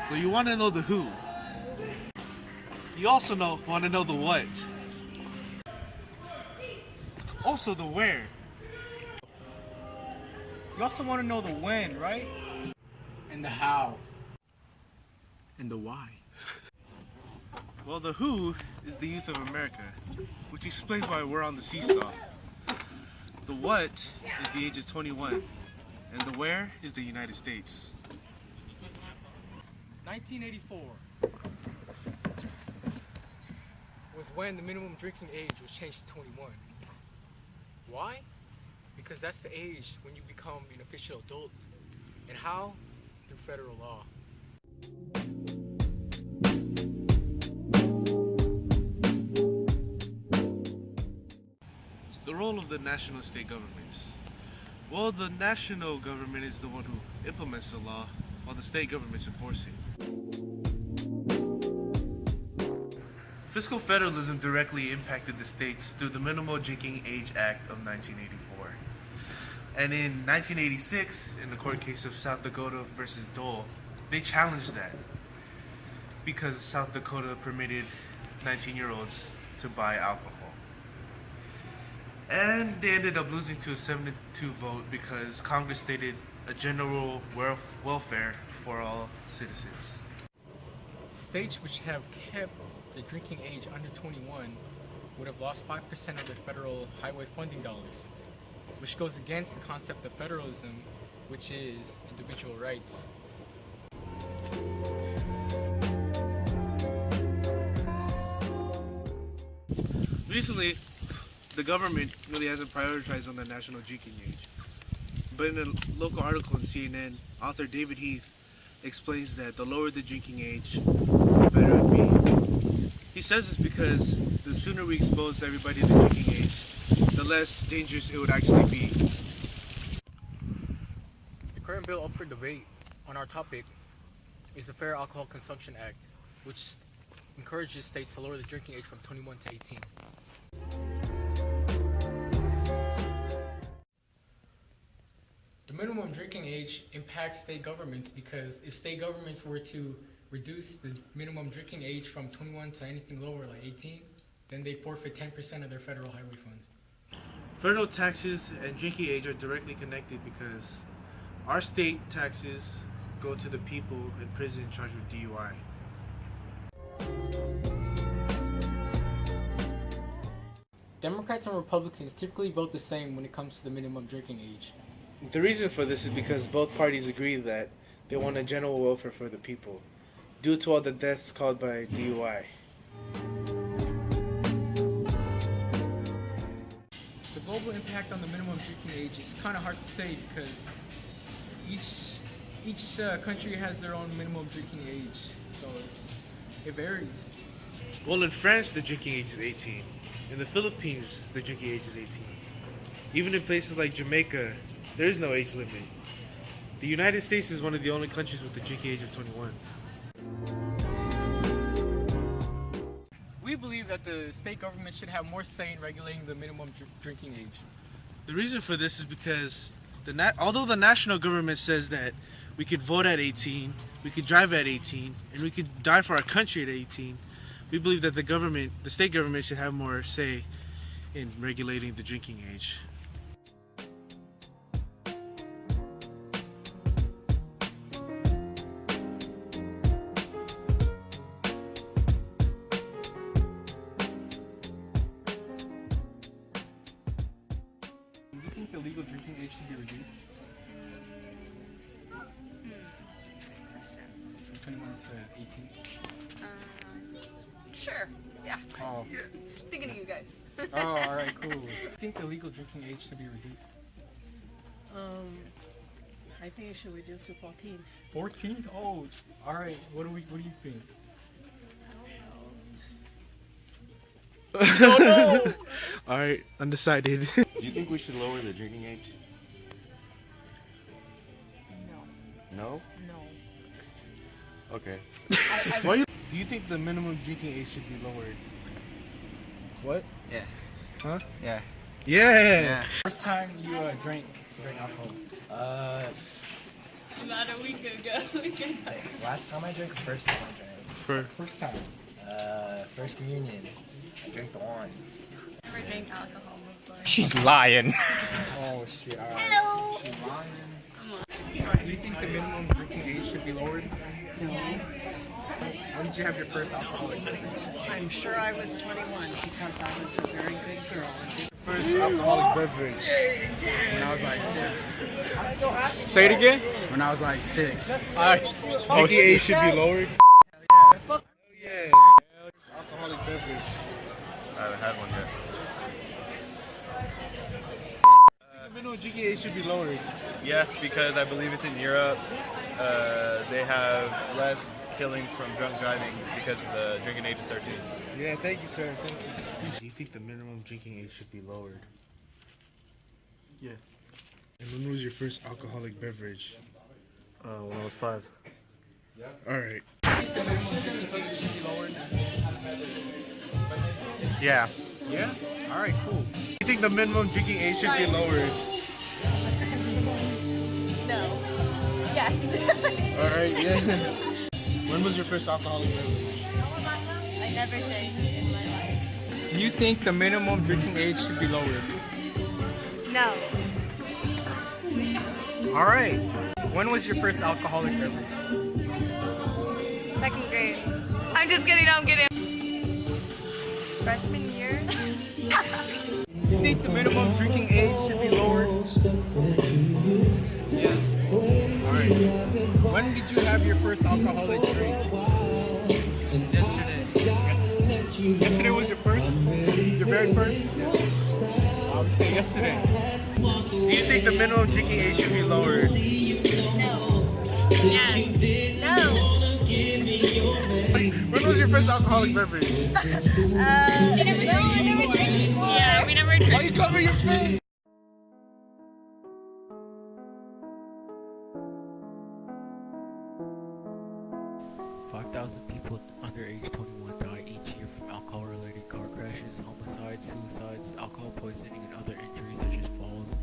So you want to know the who. You also want to know the what. Also the where. You also want to know the when, right? And the how. And the why. Well, the who is the youth of America, which explains why we're on the seesaw. The what is the age of 21, and the where is the United States. 1984 was when the minimum drinking age was changed to 21. Why? Because that's the age when you become an official adult. And how? Through federal law. The role of the national and state governments. Well, the national government is the one who implements the law, while the state governments enforce it. Fiscal federalism directly impacted the states through the Minimum Drinking Age Act of 1984. And in 1986, in the court case of South Dakota versus Dole, they challenged that because South Dakota permitted 19-year-olds to buy alcohol. And they ended up losing to a 7-2 vote because Congress stated a general welfare for all citizens. States which have kept the drinking age under 21 would have lost 5% of their federal highway funding dollars, which goes against the concept of federalism, which is individual rights. Recently, the government really hasn't prioritized on the national drinking age. But in a local article on CNN, author David Heath explains that the lower the drinking age, the better it would be. He says this because the sooner we expose everybody to the drinking age, the less dangerous it would actually be. The current bill up for debate on our topic is the Fair Alcohol Consumption Act, which encourages states to lower the drinking age from 21 to 18. The minimum drinking age impacts state governments because if state governments were to reduce the minimum drinking age from 21 to anything lower, like 18, then they forfeit 10% of their federal highway funds. Federal taxes and drinking age are directly connected because our state taxes go to the people in prison charged with DUI. Democrats and Republicans typically vote the same when it comes to the minimum drinking age. The reason for this is because both parties agree that they want a general welfare for the people, due to all the deaths caused by DUI. The global impact on the minimum drinking age is kind of hard to say because each country has their own minimum drinking age, so it varies. Well, in France, the drinking age is 18. In the Philippines, the drinking age is 18. Even in places like Jamaica, there is no age limit. The United States is one of the only countries with the drinking age of 21. We believe that the state government should have more say in regulating the minimum drinking age. The reason for this is because although the national government says that we could vote at 18, we could drive at 18, and we could die for our country at 18, we believe that the state government should have more say in regulating the drinking age. Do you think the legal drinking age should be reduced? From 21 to 18? Sure, yeah. Oh. Thinking of you guys. Oh, alright, cool. Do you think the legal drinking age should be reduced? I think it should reduce to 14. 14? Oh, alright. What do you think? Oh no! Alright, undecided. Do you think we should lower the drinking age? No. No? No. Okay. Why you? Do you think the minimum drinking age should be lowered? What? Yeah. Huh? Yeah. Yeah. First time you drank alcohol? About a week ago. Last time I drank, or first time I drank? First time. First communion. I drank the wine. Never drank alcohol before. She's lying. Oh shit. Alright. Hello. She's lying. Do you think the minimum drinking age should be lowered? No. When did you have your first alcoholic beverage? I'm sure I was 21 because I was a very good girl. First alcoholic beverage. When I was like 6. Say it again. When I was like 6. Drinking age should be lowered. Yeah. First alcoholic beverage. I haven't had one yet. The minimum drinking age should be lowered. Yes, because I believe it's in Europe. They have less killings from drunk driving because the drinking age is 13. Yeah, thank you, sir. Thank you. Do you think the minimum drinking age should be lowered? Yeah. And when was your first alcoholic beverage? When I was 5. All right. Yeah. Yeah? All right, cool. Do you think the minimum drinking age should be lowered? No. Yes. All right, yeah. When was your first alcoholic beverage? I never drank in my life. Do you think the minimum drinking age should be lowered? No. All right. When was your first alcoholic beverage? Second grade. I'm just kidding. I'm kidding. Freshman year. You think the minimum drinking age should be lowered? Yes. Alright. When did you have your first alcoholic drink? Yesterday. Yesterday was your first? Your very first? Yeah. I would say yesterday. Do you think the minimum drinking age should be lowered? No. Yes. No. When was your first alcoholic beverage? She never drank. No, I never drank before. Yeah, we never drank. Why you cover your face? 5,000 people under age 21 die each year from alcohol-related car crashes, homicides, suicides, alcohol poisoning, and other injuries such as falls,